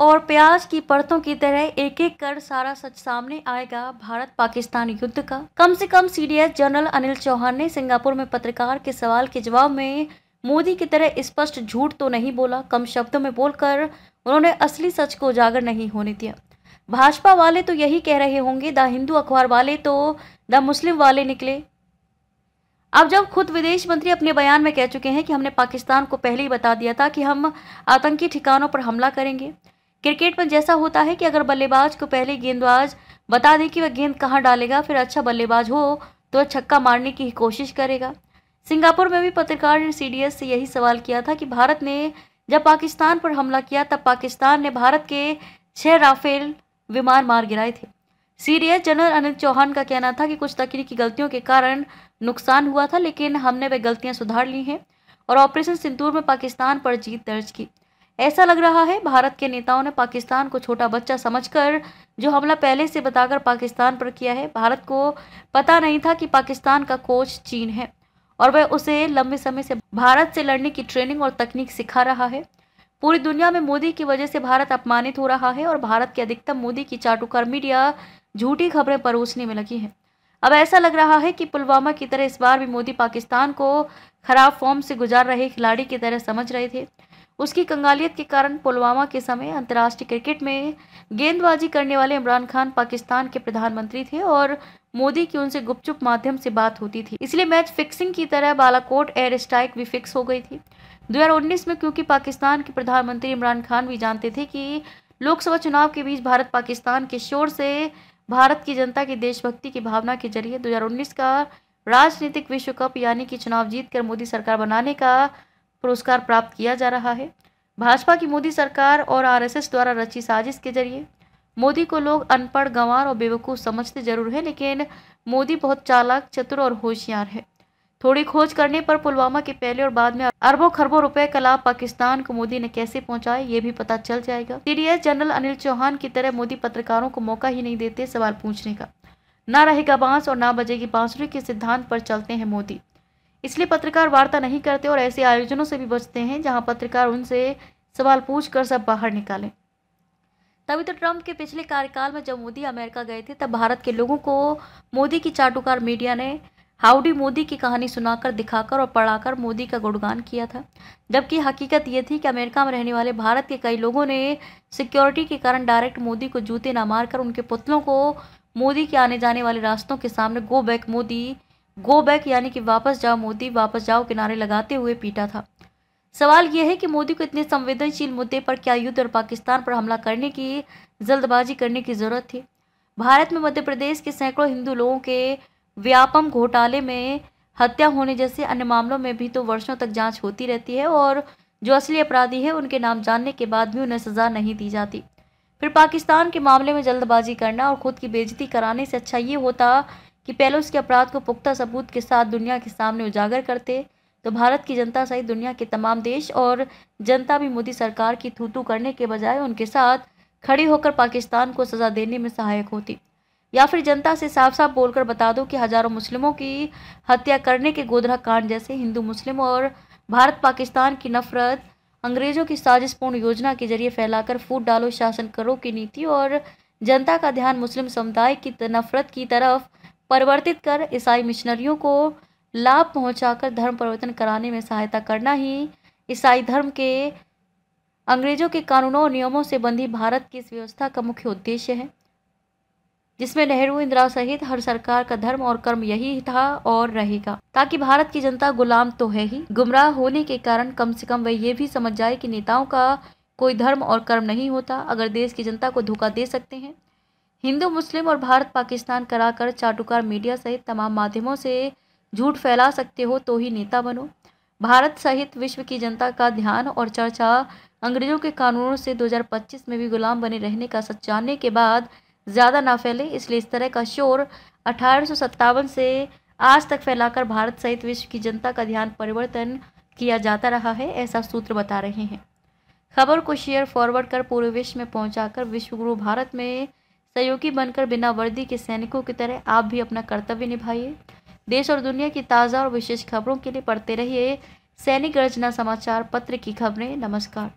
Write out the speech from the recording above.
और प्याज की परतों की तरह एक एक कर सारा सच सामने आएगा भारत पाकिस्तान युद्ध का। कम से कम सीडीएस जनरल अनिल चौहान ने सिंगापुर में पत्रकार के सवाल के जवाब में मोदी की तरह स्पष्ट झूठ तो नहीं बोला, कम शब्दों में बोलकर उन्होंने असली सच को उजागर नहीं होने दिया। भाजपा वाले तो यही कह रहे होंगे, द हिंदू अखबार वाले तो द मुस्लिम वाले निकले। अब जब खुद विदेश मंत्री अपने बयान में कह चुके हैं कि हमने पाकिस्तान को पहले ही बता दिया था कि हम आतंकी ठिकानों पर हमला करेंगे। क्रिकेट में जैसा होता है कि अगर बल्लेबाज को पहले गेंदबाज बता दे कि वह गेंद कहां डालेगा, फिर अच्छा बल्लेबाज हो तो छक्का मारने की कोशिश करेगा। सिंगापुर में भी पत्रकार ने सीडीएस से यही सवाल किया था कि भारत ने जब पाकिस्तान पर हमला किया तब पाकिस्तान ने भारत के 6 राफेल विमान मार गिराए थे। सीडीएस जनरल अनिल चौहान का कहना था कि कुछ तकनीकी गलतियों के कारण नुकसान हुआ था, लेकिन हमने वे गलतियां सुधार ली हैं और ऑपरेशन सिंदूर में पाकिस्तान पर जीत दर्ज की। ऐसा लग रहा है भारत के नेताओं ने पाकिस्तान को छोटा बच्चा समझकर जो हमला पहले से बताकर पाकिस्तान पर किया है। भारत को पता नहीं था कि पाकिस्तान का कोच चीन है और वह उसे लंबे समय से भारत से लड़ने की ट्रेनिंग और तकनीक सिखा रहा है। पूरी दुनिया में मोदी की वजह से भारत अपमानित हो रहा है और भारत के अधिकतम मोदी की चाटुकार मीडिया झूठी खबरें परोसने में लगी है। अब ऐसा लग रहा है कि पुलवामा की तरह इस बार भी मोदी पाकिस्तान को खराब फॉर्म से गुजार रहे खिलाड़ी की तरह समझ रहे थे। उसकी कंगालियत के कारण पुलवामा के समय अंतर्राष्ट्रीय क्रिकेट में गेंदबाजी करने वाले इमरान खान पाकिस्तान के प्रधानमंत्री थे और मोदी की उनसे गुपचुप माध्यम से बात होती थी, इसलिए मैच फिक्सिंग की तरह बालाकोट एयर स्ट्राइक भी फिक्स हो गई थी 2019 में, क्योंकि पाकिस्तान के प्रधानमंत्री इमरान खान भी जानते थे कि लोकसभा चुनाव के बीच भारत पाकिस्तान के शोर से भारत की जनता की देशभक्ति की भावना के जरिए 2019 का राजनीतिक विश्व कप यानी कि चुनाव जीतकर मोदी सरकार बनाने का पुरस्कार प्राप्त किया जा रहा है। भाजपा की मोदी सरकार और आरएसएस द्वारा रची साजिश के जरिए मोदी को लोग अनपढ़, गंवार और बेवकूफ़ समझते जरूर है, लेकिन मोदी बहुत चालाक, चतुर और होशियार है। थोड़ी खोज करने पर पुलवामा के पहले और बाद में अरबों खरबों रुपए का लाभ पाकिस्तान को मोदी ने कैसे पहुंचाए ये भी पता चल जाएगा। सीडीएस जनरल अनिल चौहान की तरह मोदी पत्रकारों को मौका ही नहीं देते सवाल पूछने का। ना रहेगा बांस और ना बजेगी बांसुरी के सिद्धांत पर चलते हैं मोदी, इसलिए पत्रकार वार्ता नहीं करते और ऐसे आयोजनों से भी बचते हैं जहां पत्रकार उनसे सवाल पूछकर सब बाहर निकालें। तभी तो ट्रंप के पिछले कार्यकाल में जब मोदी अमेरिका गए थे तब भारत के लोगों को मोदी की चाटुकार मीडिया ने हाउडी मोदी की कहानी सुनाकर, दिखाकर और पढ़ाकर मोदी का गुणगान किया था, जबकि हकीकत ये थी कि अमेरिका में रहने वाले भारत के कई लोगों ने सिक्योरिटी के कारण डायरेक्ट मोदी को जूते ना मारकर उनके पुतलों को मोदी के आने जाने वाले रास्तों के सामने go back Modi, go back यानी कि वापस जाओ मोदी, वापस जाओ के नारे लगाते हुए पीटा था। सवाल यह है कि मोदी को इतने संवेदनशील मुद्दे पर क्या युद्ध और पाकिस्तान पर हमला करने की जल्दबाजी करने की जरूरत थी। भारत में मध्य प्रदेश के सैकड़ों हिंदू लोगों के व्यापम घोटाले में हत्या होने जैसे अन्य मामलों में भी तो वर्षों तक जांच होती रहती है और जो असली अपराधी है उनके नाम जानने के बाद भी उन्हें सजा नहीं दी जाती। फिर पाकिस्तान के मामले में जल्दबाजी करना और खुद की बेइज्जती कराने से अच्छा ये होता कि पहले उसके अपराध को पुख्ता सबूत के साथ दुनिया के सामने उजागर करते, तो भारत की जनता सहित दुनिया के तमाम देश और जनता भी मोदी सरकार की थू-थू करने के बजाय उनके साथ खड़ी होकर पाकिस्तान को सजा देने में सहायक होती। या फिर जनता से साफ साफ बोलकर बता दो कि हजारों मुस्लिमों की हत्या करने के गोधरा कांड जैसे हिंदू मुस्लिम और भारत पाकिस्तान की नफरत अंग्रेजों की साजिशपूर्ण योजना के जरिए फैलाकर फूट डालो शासन करो की नीति और जनता का ध्यान मुस्लिम समुदाय की नफरत की तरफ परिवर्तित कर ईसाई मिशनरियों को लाभ पहुंचाकर धर्म परिवर्तन कराने में सहायता करना ही ईसाई धर्म के अंग्रेजों के कानूनों और नियमों से बंधी भारत की इस व्यवस्था का मुख्य उद्देश्य है, जिसमें नेहरू, इंदिरा सहित हर सरकार का धर्म और कर्म यही था और रहेगा, ताकि भारत की जनता गुलाम तो है ही, गुमराह होने के कारण कम से कम वह ये भी समझ जाए कि नेताओं का कोई धर्म और कर्म नहीं होता। अगर देश की जनता को धोखा दे सकते हैं, हिंदू मुस्लिम और भारत पाकिस्तान कराकर चाटुकार मीडिया सहित तमाम माध्यमों से झूठ फैला सकते हो तो ही नेता बनो। भारत सहित विश्व की जनता का ध्यान और चर्चा अंग्रेजों के कानूनों से 2025 में भी गुलाम बने रहने का सच जानने के बाद ज़्यादा ना फैले, इसलिए इस तरह का शोर 1857 से आज तक फैलाकर भारत सहित विश्व की जनता का ध्यान परिवर्तन किया जाता रहा है, ऐसा सूत्र बता रहे हैं। खबर को शेयर फॉरवर्ड कर पूरे विश्व में पहुंचाकर विश्वगुरु भारत में सहयोगी बनकर बिना वर्दी के सैनिकों की तरह आप भी अपना कर्तव्य निभाइए। देश और दुनिया की ताज़ा और विशेष खबरों के लिए पढ़ते रहिए सैनिक गर्जना समाचार पत्र की खबरें। नमस्कार।